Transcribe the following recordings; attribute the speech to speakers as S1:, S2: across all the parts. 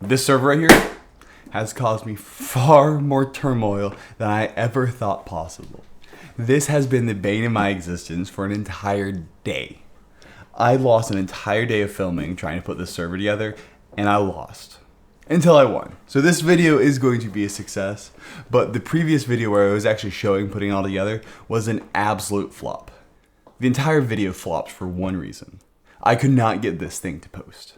S1: This server right here has caused me far more turmoil than I ever thought possible. This has been the bane of my existence for an entire day. I lost an entire day of filming trying to put this server together, and I lost. Until I won. So this video is going to be a success, but the previous video where I was actually showing putting it all together was an absolute flop. The entire video flopped for one reason. I could not get this thing to post.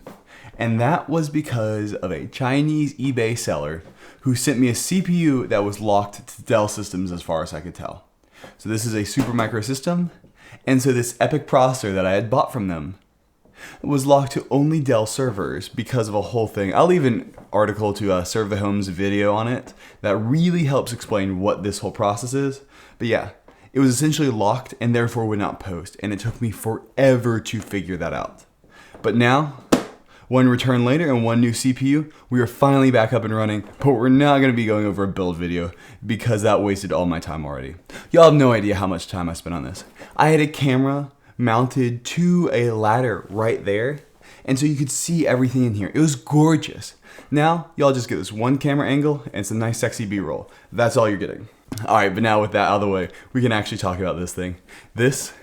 S1: And that was because of a Chinese eBay seller who sent me a CPU that was locked to Dell systems as far as I could tell. So this is a Supermicro system, and so this EPYC processor that I had bought from them was locked to only Dell servers because of a whole thing. I'll leave an article to Serve the Home's video on it that really helps explain what this whole process is. But yeah, it was essentially locked and therefore would not post, and it took me forever to figure that out. But now, one return later and one new CPU, we are finally back up and running, but we're not going to be going over a build video because that wasted all my time already. Y'all have no idea how much time I spent on this. I had a camera mounted to a ladder right there, and so you could see everything in here. It was gorgeous. Now, y'all just get this one camera angle, and it's a nice sexy B-roll. That's all you're getting. Alright, but now with that out of the way, we can actually talk about this thing. This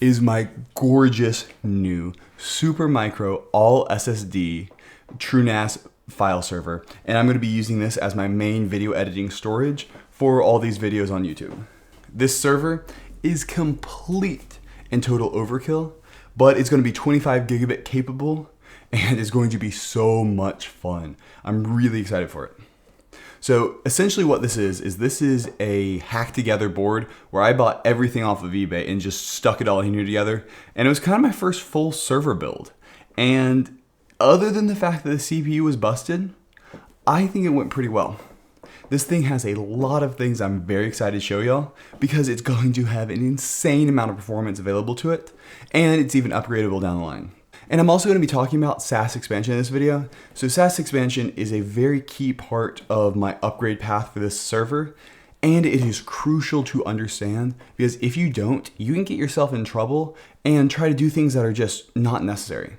S1: is my gorgeous new Supermicro all SSD TrueNAS file server, and I'm going to be using this as my main video editing storage for all these videos on YouTube. This server is complete and total overkill, but it's going to be 25 gigabit capable and it's going to be so much fun. I'm really excited for it. So essentially what this is a hack together board where I bought everything off of eBay and just stuck it all in here together. And it was kind of my first full server build. And other than the fact that the CPU was busted, I think it went pretty well. This thing has a lot of things I'm very excited to show y'all because it's going to have an insane amount of performance available to it, and it's even upgradable down the line. And I'm also going to be talking about SAS expansion in this video. So SAS expansion is a very key part of my upgrade path for this server, and it is crucial to understand because if you don't, you can get yourself in trouble and try to do things that are just not necessary.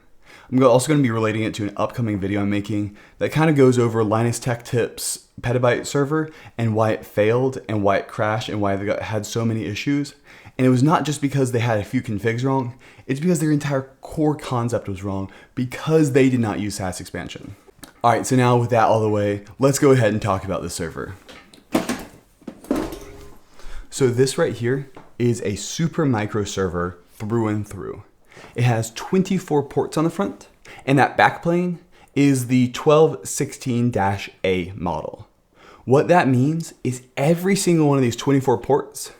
S1: I'm also going to be relating it to an upcoming video I'm making that kind of goes over Linus Tech Tips petabyte server and why it failed and why it crashed and why they had so many issues. And it was not just because they had a few configs wrong, it's because their entire core concept was wrong because they did not use SAS expansion. All right, so now with that all the way, let's go ahead and talk about the server. So this right here is a Supermicro server through and through. It has 24 ports on the front, and that backplane is the 1216-A model. What that means is every single one of these 24 ports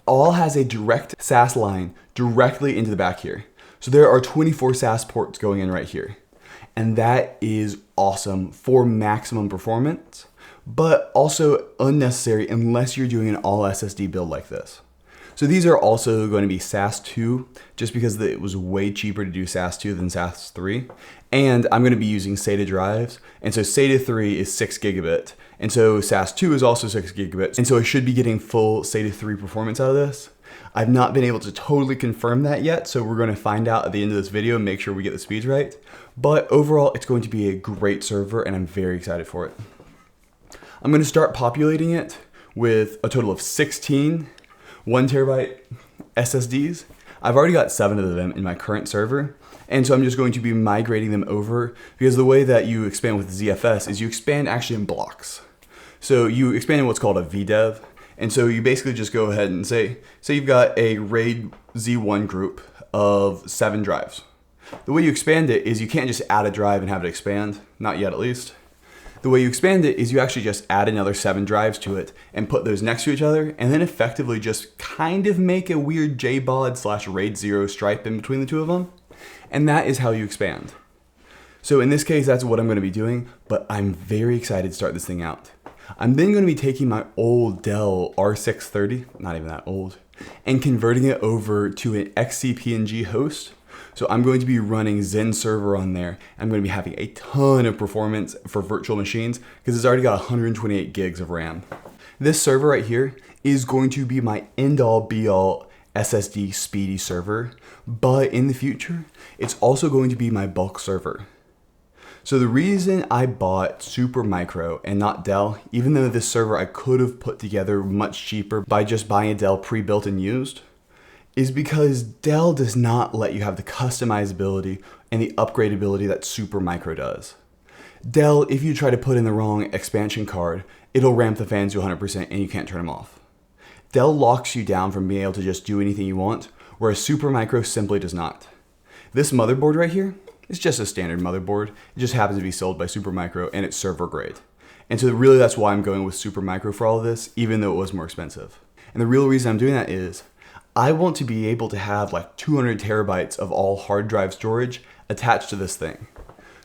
S1: all has a direct SAS line directly into the back here. So there are 24 SAS ports going in right here. And that is awesome for maximum performance, but also unnecessary unless you're doing an all SSD build like this. So these are also going to be SAS 2, just because it was way cheaper to do SAS 2 than SAS 3. And I'm going to be using SATA drives. And so SATA 3 is 6 gigabit. And so SAS 2 is also 6 gigabit. And so I should be getting full SATA 3 performance out of this. I've not been able to totally confirm that yet, so we're going to find out at the end of this video and make sure we get the speeds right. But overall, it's going to be a great server, and I'm very excited for it. I'm going to start populating it with a total of 16 1 terabyte SSDs. I've already got 7 of them in my current server, and so I'm just going to be migrating them over because the way that you expand with ZFS is you expand actually in blocks. So you expand in what's called a VDEV, and so you basically just go ahead and say you've got a RAID Z1 group of 7 drives. The way you expand it is you can't just add a drive and have it expand, not yet at least. The way you expand it is you actually just add another 7 drives to it and put those next to each other and then effectively just kind of make a weird JBOD / RAID 0 stripe in between the two of them. And that is how you expand. So in this case, that's what I'm going to be doing, but I'm very excited to start this thing out. I'm then going to be taking my old Dell R630, not even that old, and converting it over to an XCP&G host. So I'm going to be running Zen server on there. I'm going to be having a ton of performance for virtual machines because it's already got 128 gigs of RAM. This server right here is going to be my end-all be-all SSD speedy server, but in the future, it's also going to be my bulk server. So the reason I bought Supermicro and not Dell, even though this server I could have put together much cheaper by just buying a Dell pre-built and used, is because Dell does not let you have the customizability and the upgradability that Supermicro does. Dell, if you try to put in the wrong expansion card, it'll ramp the fans to 100% and you can't turn them off. Dell locks you down from being able to just do anything you want, whereas Supermicro simply does not. This motherboard right here is just a standard motherboard. It just happens to be sold by Supermicro and it's server grade. And so really that's why I'm going with Supermicro for all of this, even though it was more expensive. And the real reason I'm doing that is I want to be able to have like 200 terabytes of all hard drive storage attached to this thing.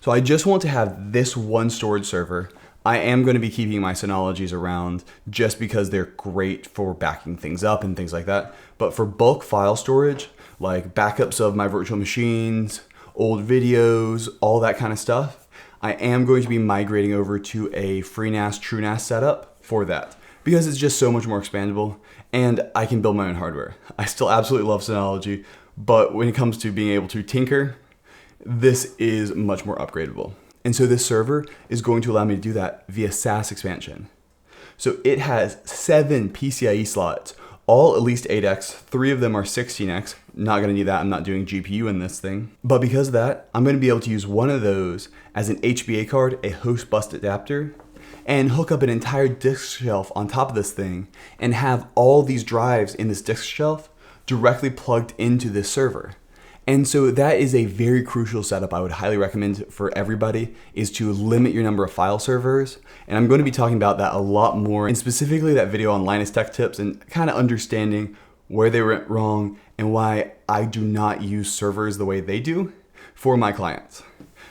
S1: So I just want to have this one storage server. I am going to be keeping my Synologies around just because they're great for backing things up and things like that. But for bulk file storage, like backups of my virtual machines, old videos, all that kind of stuff, I am going to be migrating over to a FreeNAS TrueNAS setup for that because it's just so much more expandable and I can build my own hardware. I still absolutely love Synology, but when it comes to being able to tinker, this is much more upgradable. And so this server is going to allow me to do that via SAS expansion. So it has 7 PCIe slots, all at least 8x, 3 of them are 16x. Not gonna need that, I'm not doing GPU in this thing. But because of that, I'm gonna be able to use one of those as an HBA card, a host bus adapter, and hook up an entire disk shelf on top of this thing and have all these drives in this disk shelf directly plugged into this server. And so that is a very crucial setup I would highly recommend for everybody, is to limit your number of file servers. And I'm going to be talking about that a lot more, and specifically that video on Linus Tech Tips and kind of understanding where they went wrong and why I do not use servers the way they do for my clients.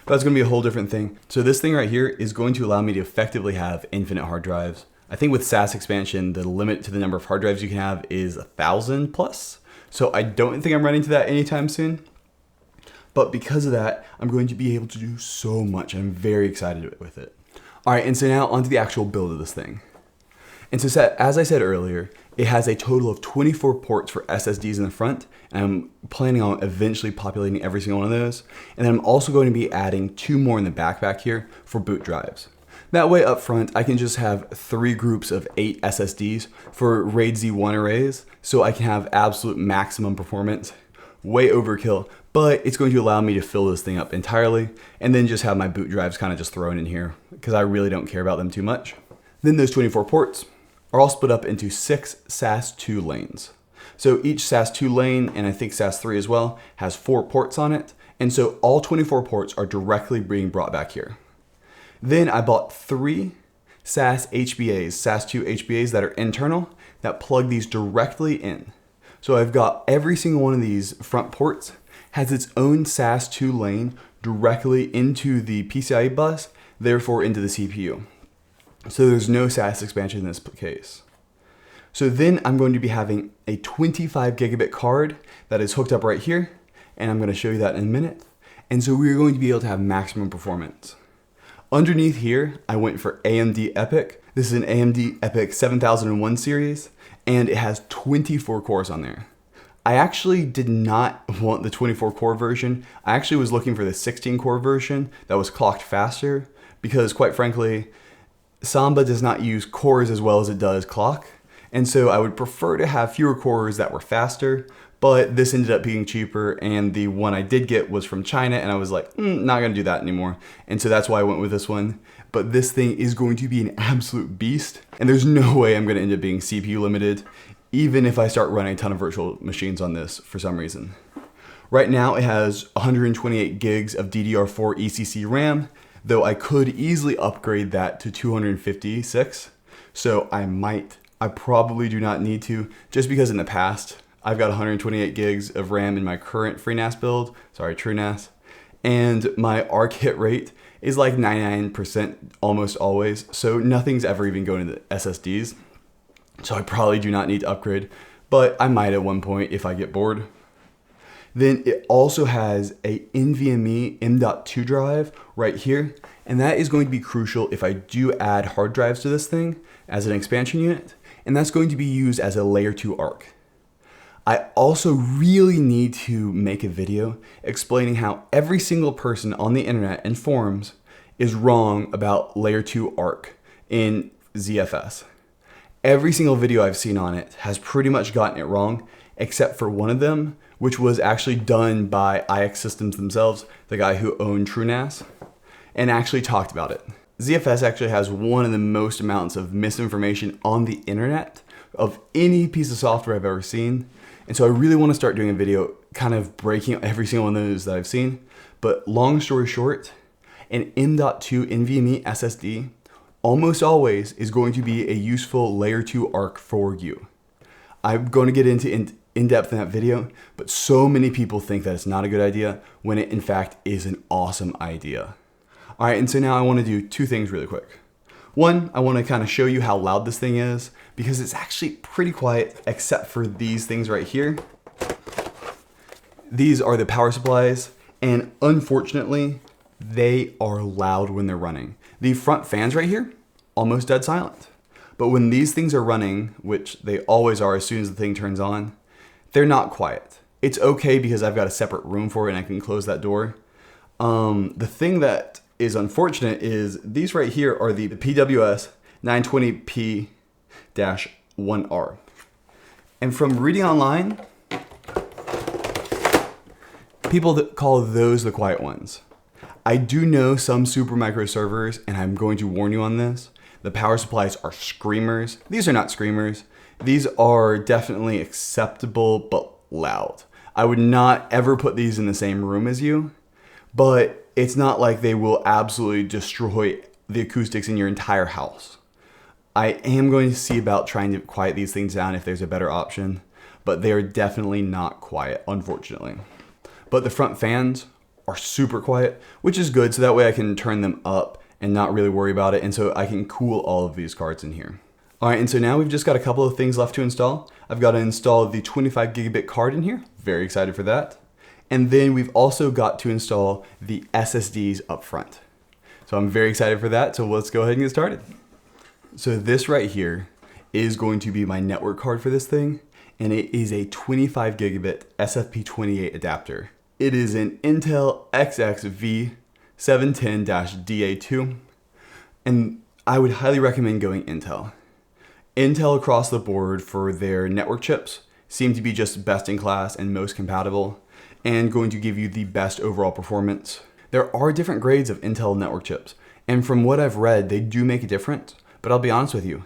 S1: But that's going to be a whole different thing. So this thing right here is going to allow me to effectively have infinite hard drives. I think with SAS expansion, the limit to the number of hard drives you can have is 1,000 plus. So I don't think I'm running to that anytime soon. But because of that, I'm going to be able to do so much. I'm very excited with it. All right, and so now onto the actual build of this thing. And so as I said earlier, it has a total of 24 ports for SSDs in the front, and I'm planning on eventually populating every single one of those. And then I'm also going to be adding 2 more in the back here for boot drives. That way up front, I can just have 3 groups of 8 SSDs for RAID Z1 arrays, so I can have absolute maximum performance. Way overkill, but it's going to allow me to fill this thing up entirely and then just have my boot drives kind of just thrown in here because I really don't care about them too much. Then those 24 ports are all split up into 6 SAS2 lanes. So each SAS2 lane, and I think SAS3 as well, has 4 ports on it. And so all 24 ports are directly being brought back here. Then I bought 3 SAS HBAs, SAS2 HBAs that are internal that plug these directly in. So I've got every single one of these front ports has its own SAS2 lane directly into the PCIe bus, therefore into the CPU. So there's no SAS expansion in this case. So then I'm going to be having a 25 gigabit card that is hooked up right here, and I'm going to show you that in a minute. And so we're going to be able to have maximum performance. Underneath here, I went for AMD EPYC. This is an AMD EPYC 7001 series, and it has 24 cores on there. I actually did not want the 24 core version. I actually was looking for the 16 core version that was clocked faster because quite frankly, Samba does not use cores as well as it does clock. And so I would prefer to have fewer cores that were faster, but this ended up being cheaper and the one I did get was from China and I was like, not gonna do that anymore. And so that's why I went with this one. But this thing is going to be an absolute beast and there's no way I'm gonna end up being CPU limited, even if I start running a ton of virtual machines on this for some reason. Right now it has 128 gigs of DDR4 ECC RAM, though I could easily upgrade that to 256. So I probably do not need to, just because in the past, I've got 128 gigs of RAM in my current FreeNAS build, TrueNAS, and my ARC hit rate is like 99% almost always, so nothing's ever even going to the SSDs. So I probably do not need to upgrade, but I might at one point if I get bored. Then it also has a NVMe M.2 drive right here, and that is going to be crucial if I do add hard drives to this thing as an expansion unit, and that's going to be used as a layer 2 ARC. I also really need to make a video explaining how every single person on the internet and forums is wrong about layer 2 ARC in ZFS. Every single video I've seen on it has pretty much gotten it wrong, except for one of them, which was actually done by IX Systems themselves, the guy who owned TrueNAS, and actually talked about it. ZFS actually has one of the most amounts of misinformation on the internet of any piece of software I've ever seen. And so I really want to start doing a video kind of breaking every single one of those that I've seen. But long story short, an M.2 NVMe SSD almost always is going to be a useful layer 2 ARC for you. I'm going to get into in-depth in that video, but so many people think that it's not a good idea when it in fact is an awesome idea. All right, and so now I want to do two things really quick. One, I want to kind of show you how loud this thing is because it's actually pretty quiet except for these things right here. These are the power supplies, and unfortunately, they are loud when they're running. The front fans right here, almost dead silent. But when these things are running, which they always are as soon as the thing turns on, they're not quiet. It's okay because I've got a separate room for it and I can close that door. The thing that is unfortunate is these right here are the PWS 920p-1R. And from reading online, people that call those the quiet ones. I do know some Supermicro servers, and I'm going to warn you on this, the power supplies are screamers. These are not screamers. These are definitely acceptable, but loud. I would not ever put these in the same room as you, but it's not like they will absolutely destroy the acoustics in your entire house. I am going to see about trying to quiet these things down if there's a better option, but they are definitely not quiet, unfortunately. But the front fans are super quiet, which is good, so that way I can turn them up and not really worry about it, and so I can cool all of these cards in here. All right, and so now we've just got a couple of things left to install. I've got to install the 25 gigabit card in here, very excited for that. And then we've also got to install the SSDs up front. So I'm very excited for that, so let's go ahead and get started. So this right here is going to be my network card for this thing, and it is a 25 gigabit SFP28 adapter. It is an Intel XXV710-DA2, and I would highly recommend going Intel. Intel across the board for their network chips seem to be just best in class and most compatible, and going to give you the best overall performance. There are different grades of Intel network chips, and from what I've read, they do make a difference, but I'll be honest with you,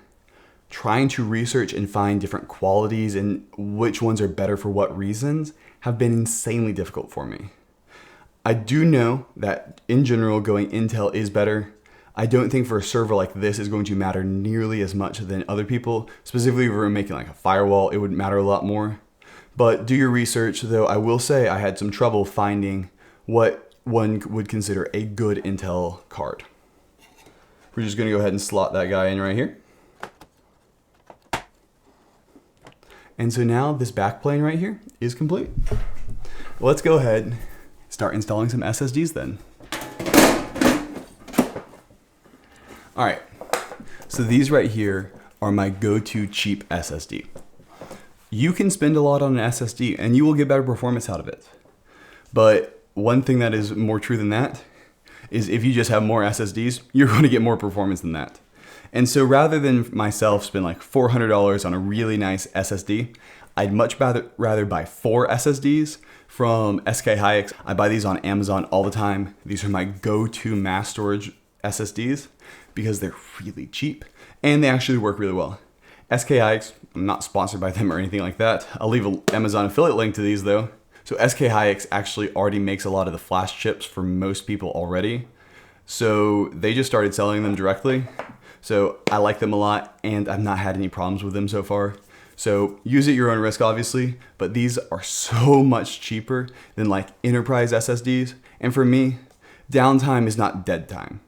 S1: trying to research and find different qualities and which ones are better for what reasons have been insanely difficult for me. I do know that in general going Intel is better. I don't think for a server like this is going to matter nearly as much than other people. Specifically if we're making like a firewall, it would matter a lot more. But do your research, though I will say I had some trouble finding what one would consider a good Intel card. We're just gonna go ahead and slot that guy in right here. And so now this backplane right here is complete. Let's go ahead and start installing some SSDs then. All right, so these right here are my go-to cheap SSD. You can spend a lot on an SSD and you will get better performance out of it. But one thing that is more true than that is if you just have more SSDs, you're going to get more performance than that. And so rather than myself spend like $400 on a really nice SSD, I'd much rather buy 4 SSDs from SK Hynix. I buy these on Amazon all the time. These are my go-to mass storage SSDs because they're really cheap and they actually work really well. SK Hynix, I'm not sponsored by them or anything like that. I'll leave an Amazon affiliate link to these though. So SK Hynix actually already makes a lot of the flash chips for most people already. So they just started selling them directly. So I like them a lot and I've not had any problems with them so far. So use at your own risk obviously, but these are so much cheaper than like enterprise SSDs. And for me, downtime is not dead time.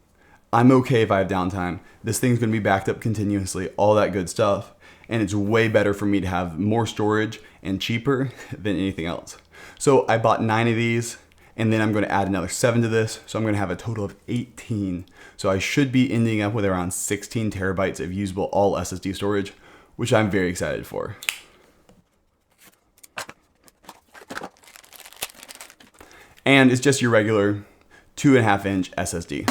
S1: I'm okay if I have downtime. This thing's gonna be backed up continuously, all that good stuff. And it's way better for me to have more storage and cheaper than anything else. So I bought 9 of these and then I'm gonna add another 7 to this. So I'm gonna have a total of 18. So I should be ending up with around 16 terabytes of usable all SSD storage, which I'm very excited for. And it's just your regular 2.5-inch SSD.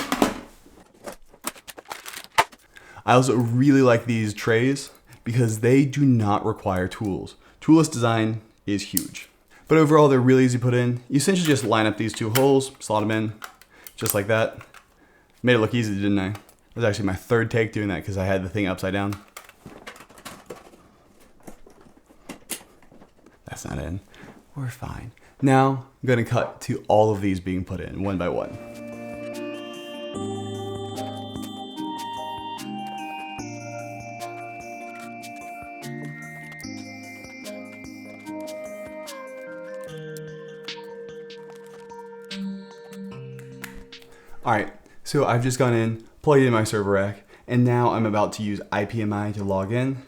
S1: I also really like these trays because they do not require tools. Toolless design is huge. But overall, they're really easy to put in. You essentially just line up these two holes, slot them in, just like that. Made it look easy, didn't I? It was actually my third take doing that because I had the thing upside down. That's not in. We're fine. Now, I'm gonna cut to all of these being put in one by one. All right, so I've just gone in, plugged in my server rack, and now I'm about to use IPMI to log in.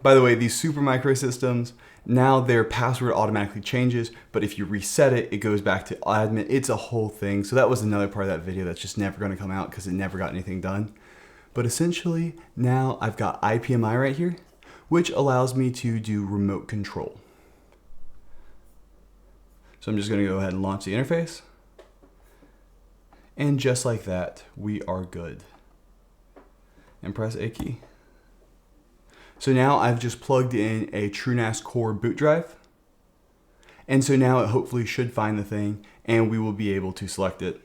S1: By the way, these Supermicro systems, now their password automatically changes, but if you reset it, it goes back to admin. It's a whole thing. So that was another part of that video that's just never gonna come out because it never got anything done. But essentially, now I've got IPMI right here, which allows me to do remote control. So I'm just gonna go ahead and launch the interface. And just like that, we are good. And press A key. So now I've just plugged in a TrueNAS Core boot drive. And so now it hopefully should find the thing and we will be able to select it.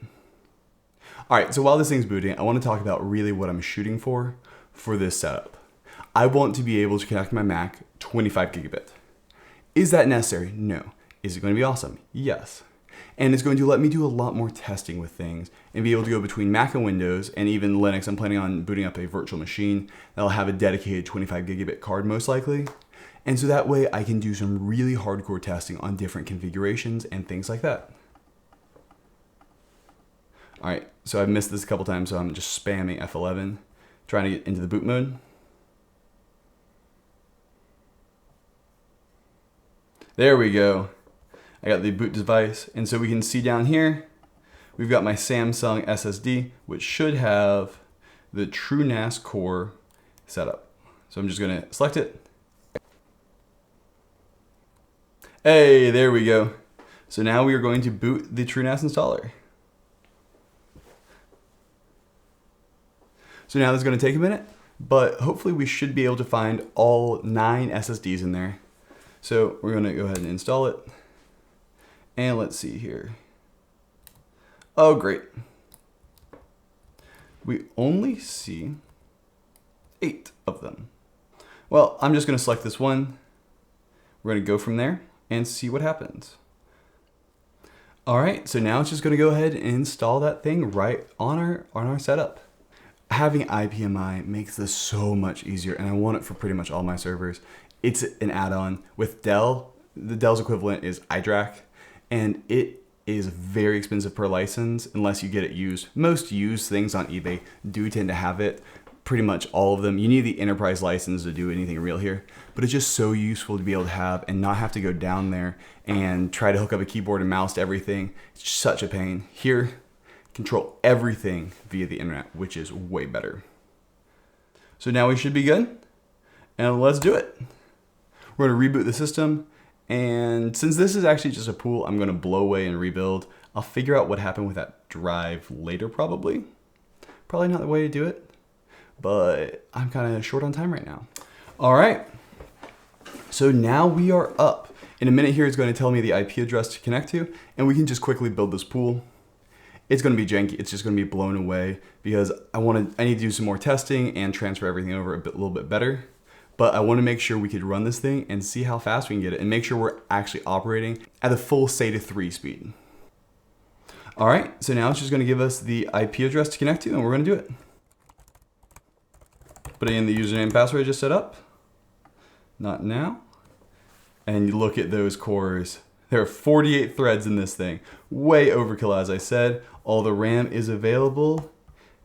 S1: All right, so while this thing's booting, I want to talk about really what I'm shooting for this setup. I want to be able to connect my Mac 25 gigabit. Is that necessary? No. Is it going to be awesome? Yes. And it's going to let me do a lot more testing with things and be able to go between Mac and Windows and even Linux. I'm planning on booting up a virtual machine that'll have a dedicated 25 gigabit card most likely. And so that way I can do some really hardcore testing on different configurations and things like that. All right, so I've missed this a couple times, so I'm just spamming F11, trying to get into the boot mode. There we go. I got the boot device, and so we can see down here, we've got my Samsung SSD, which should have the TrueNAS Core setup. So I'm just gonna select it. Hey, there we go. So now we are going to boot the TrueNAS installer. So now this is gonna take a minute, but hopefully we should be able to find all 9 SSDs in there. So we're gonna go ahead and install it. And let's see here. Oh, great. We only see 8 of them. Well, I'm just gonna select this one. We're gonna go from there and see what happens. All right, so now it's just gonna go ahead and install that thing right on our setup. Having IPMI makes this so much easier, and I want it for pretty much all my servers. It's an add-on with Dell. The Dell's equivalent is iDRAC. And it is very expensive per license unless you get it used. Most used things on eBay do tend to have it, pretty much all of them. You need the enterprise license to do anything real here, but it's just so useful to be able to have and not have to go down there and try to hook up a keyboard and mouse to everything. It's such a pain. Here, control everything via the internet, which is way better. So now we should be good, and let's do it. We're gonna reboot the system. And since this is actually just a pool, I'm gonna blow away and rebuild. I'll figure out what happened with that drive later probably. Probably not the way to do it, but I'm kind of short on time right now. All right, so now we are up. In a minute here, it's going to tell me the IP address to connect to, and we can just quickly build this pool. It's going to be janky. It's just going to be blown away because I need to do some more testing and transfer everything over a little bit better. But I want to make sure we could run this thing and see how fast we can get it and make sure we're actually operating at the full SATA 3 speed. All right, so now it's just going to give us the IP address to connect to, and we're going to do it. Putting in the username and password I just set up. Not now. And you look at those cores. There are 48 threads in this thing. Way overkill, as I said. All the RAM is available.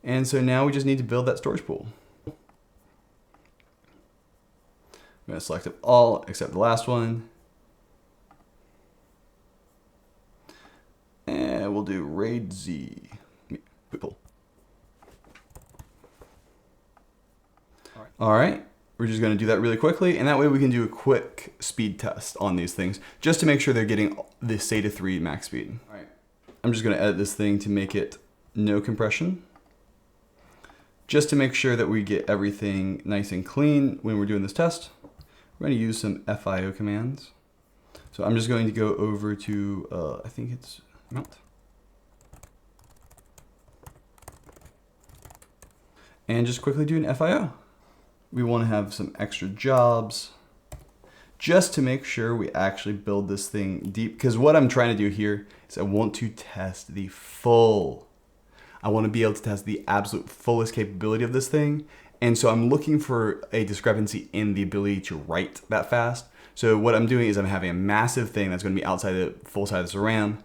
S1: And so now we just need to build that storage pool. I'm going to select all except the last one. And we'll do RAID Z. All right, we're just going to do that really quickly, and that way we can do a quick speed test on these things just to make sure they're getting the SATA 3 max speed. All right, I'm just going to edit this thing to make it no compression. Just to make sure that we get everything nice and clean when we're doing this test, we're going to use some FIO commands. So I'm just going to go over to, I think it's mount. And just quickly do an FIO. We want to have some extra jobs just to make sure we actually build this thing deep. Because what I'm trying to do here is I want to test the I want to be able to test the absolute fullest capability of this thing. And so I'm looking for a discrepancy in the ability to write that fast. So what I'm doing is I'm having a massive thing that's going to be outside the full size of RAM.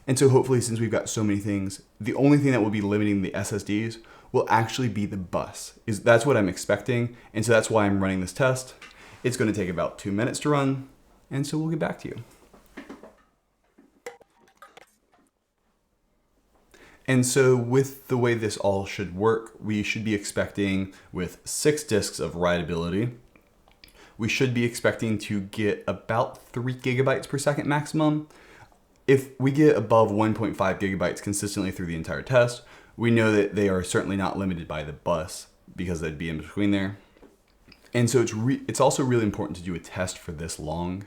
S1: And so hopefully, since we've got so many things, the only thing that will be limiting the SSDs will actually be the bus. That's what I'm expecting. And so that's why I'm running this test. It's going to take about 2 minutes to run. And so we'll get back to you. And so with the way this all should work, we should be expecting with 6 disks of writability, we should be expecting to get about 3 gigabytes per second maximum. If we get above 1.5 gigabytes consistently through the entire test, we know that they are certainly not limited by the bus because they'd be in between there. And so it's also really important to do a test for this long,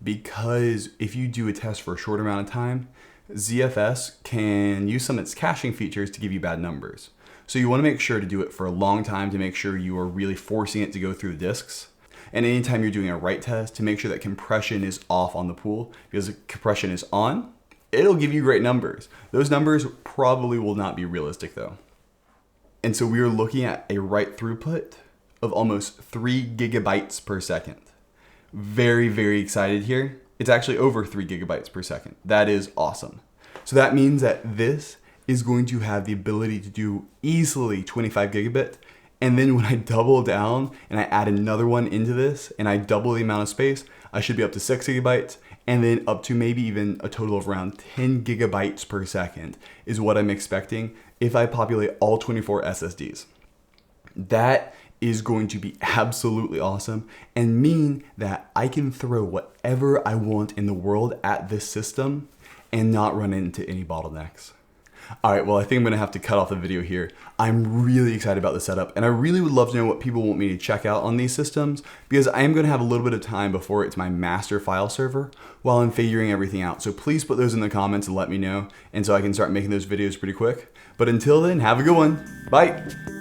S1: because if you do a test for a short amount of time, ZFS can use some of its caching features to give you bad numbers. So you want to make sure to do it for a long time to make sure you are really forcing it to go through the disks. And anytime you're doing a write test, to make sure that compression is off on the pool, because if compression is on, it'll give you great numbers. Those numbers probably will not be realistic though. And so we are looking at a write throughput of almost 3 gigabytes per second. Very, very excited here. It's actually over 3 gigabytes per second. That is awesome. So that means that this is going to have the ability to do easily 25 gigabit. And then when I double down and I add another one into this and I double the amount of space, I should be up to 6 gigabytes and then up to maybe even a total of around 10 gigabytes per second is what I'm expecting if I populate all 24 SSDs. That is going to be absolutely awesome and mean that I can throw whatever I want in the world at this system and not run into any bottlenecks. All right, well, I think I'm gonna have to cut off the video here. I'm really excited about the setup, and I really would love to know what people want me to check out on these systems, because I am gonna have a little bit of time before it's my master file server while I'm figuring everything out. So please put those in the comments and let me know, and so I can start making those videos pretty quick. But until then, have a good one. Bye.